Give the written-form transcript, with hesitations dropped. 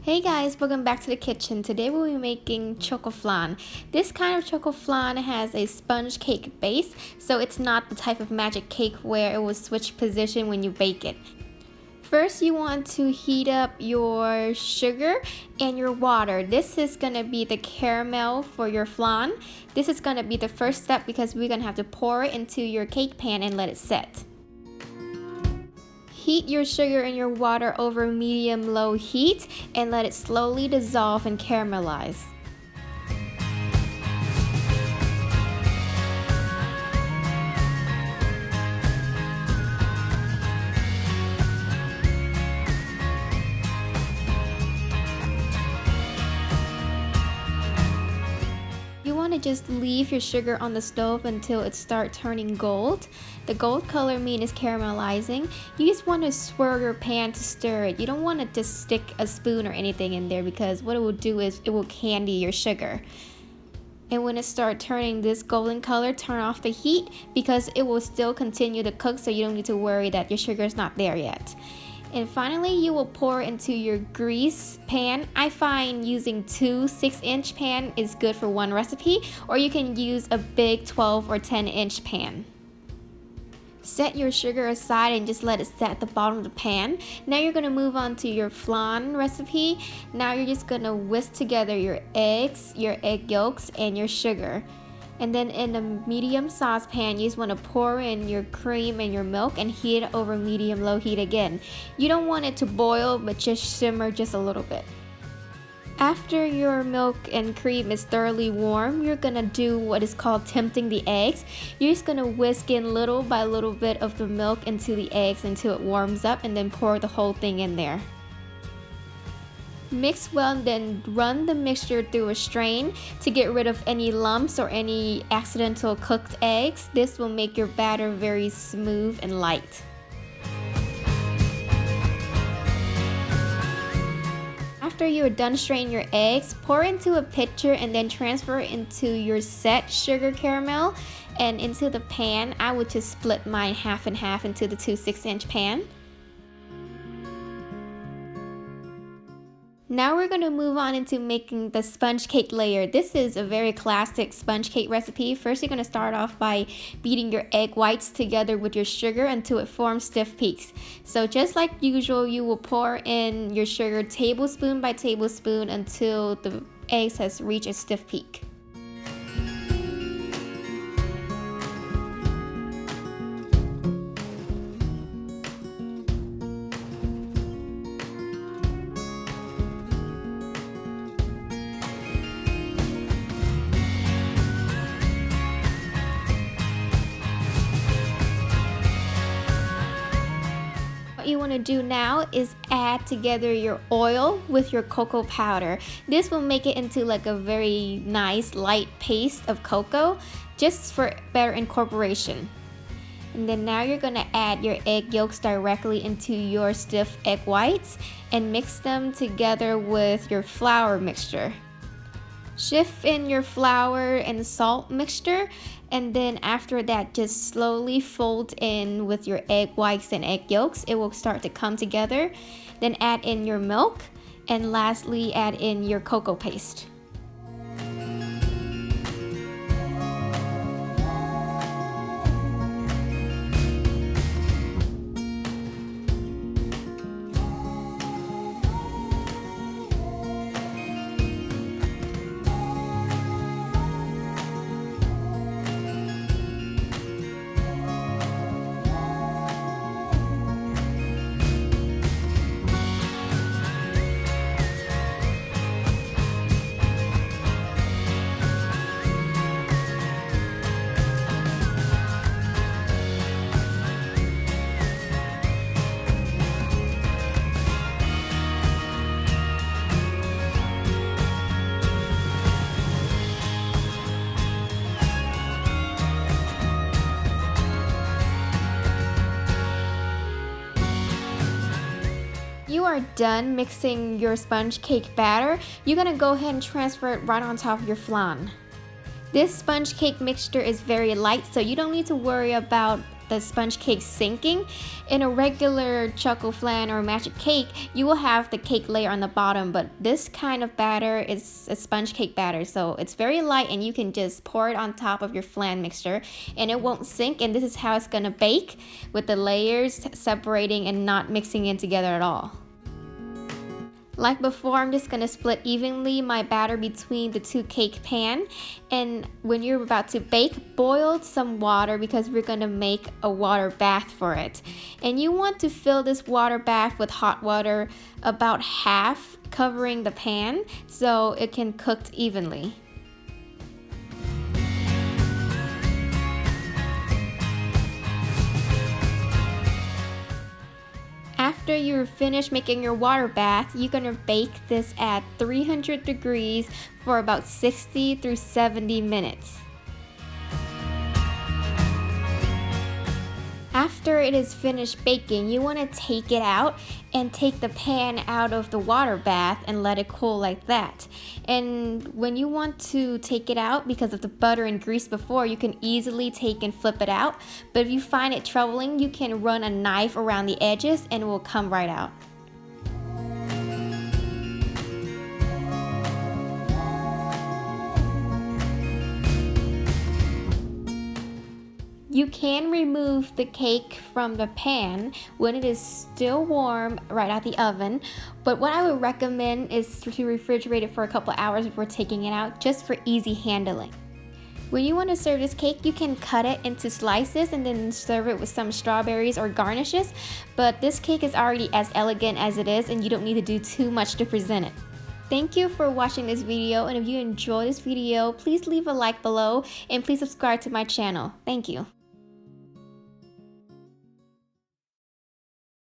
Hey guys, welcome back to the kitchen. Today we'll be making chocoflan. This kind of chocoflan has a sponge cake base, so it's not the type of magic cake where it will switch position when you bake it. First, you want to heat up your sugar and your water. This is gonna be the caramel for your flan. This is gonna be the first step because we're gonna have to pour it into your cake pan and let it set. Heat your sugar and your water over medium-low heat and let it slowly dissolve and caramelize. You want to just leave your sugar on the stove until it starts turning gold. The gold color means it's caramelizing. You just want to swirl your pan to stir it. You don't want to just stick a spoon or anything in there because what it will do is it will candy your sugar. And when it starts turning this golden color, turn off the heat because it will still continue to cook, so you don't need to worry that your sugar is not there yet. And finally, you will pour into your grease pan. I find using two 6-inch pan is good for one recipe, or you can use a big 12 or 10-inch pan. Set your sugar aside and just let it set at the bottom of the pan. Now you're going to move on to your flan recipe. Now you're just going to whisk together your eggs, your egg yolks, and your sugar. And then in a medium saucepan, you just want to pour in your cream and your milk and heat it over medium-low heat again. You don't want it to boil, but just simmer just a little bit. After your milk and cream is thoroughly warm, you're gonna do what is called tempting the eggs. You're just gonna whisk in little by little bit of the milk into the eggs until it warms up, and then pour the whole thing in there. Mix well and then run the mixture through a strain to get rid of any lumps or any accidental cooked eggs. This will make your batter very smooth and light. After you're done straining your eggs, pour into a pitcher and then transfer it into your set sugar caramel and into the pan. I would just split mine half and half into the two 6-inch pan. Now we're going to move on into making the sponge cake layer. This is a very classic sponge cake recipe. First, you're going to start off by beating your egg whites together with your sugar until it forms stiff peaks. So just like usual, you will pour in your sugar tablespoon by tablespoon until the eggs has reached a stiff peak. What you want to do now is add together your oil with your cocoa powder. This will make it into like a very nice light paste of cocoa, just for better incorporation. And then now you're going to add your egg yolks directly into your stiff egg whites and mix them together with your flour mixture. Shift in your flour and salt mixture, and then after that just slowly fold in with your egg whites and egg yolks. It will start to come together. Then add in your milk, and lastly add in your cocoa paste. You are done mixing your sponge cake batter. You're gonna go ahead and transfer it right on top of your flan. This sponge cake mixture is very light, so you don't need to worry about the sponge cake sinking. In a regular Chocoflan or magic cake, you will have the cake layer on the bottom, but this kind of batter is a sponge cake batter, so it's very light and you can just pour it on top of your flan mixture and it won't sink. And this is how it's gonna bake, with the layers separating and not mixing in together at all. Like before, I'm just gonna split evenly my batter between the two cake pan, and when you're about to bake, boil some water because we're gonna make a water bath for it. And you want to fill this water bath with hot water about half, covering the pan so it can cook evenly. After you're finished making your water bath, you're gonna bake this at 300 degrees for about 60 through 70 minutes. After it is finished baking, you want to take it out and take the pan out of the water bath and let it cool like that. And when you want to take it out, because of the butter and grease before, you can easily take and flip it out. But if you find it troubling, you can run a knife around the edges and it will come right out. You can remove the cake from the pan when it is still warm right out the oven, but what I would recommend is to refrigerate it for a couple hours before taking it out, just for easy handling. When you want to serve this cake, you can cut it into slices and then serve it with some strawberries or garnishes, but this cake is already as elegant as it is and you don't need to do too much to present it. Thank you for watching this video, and if you enjoyed this video, please leave a like below and please subscribe to my channel. Thank you.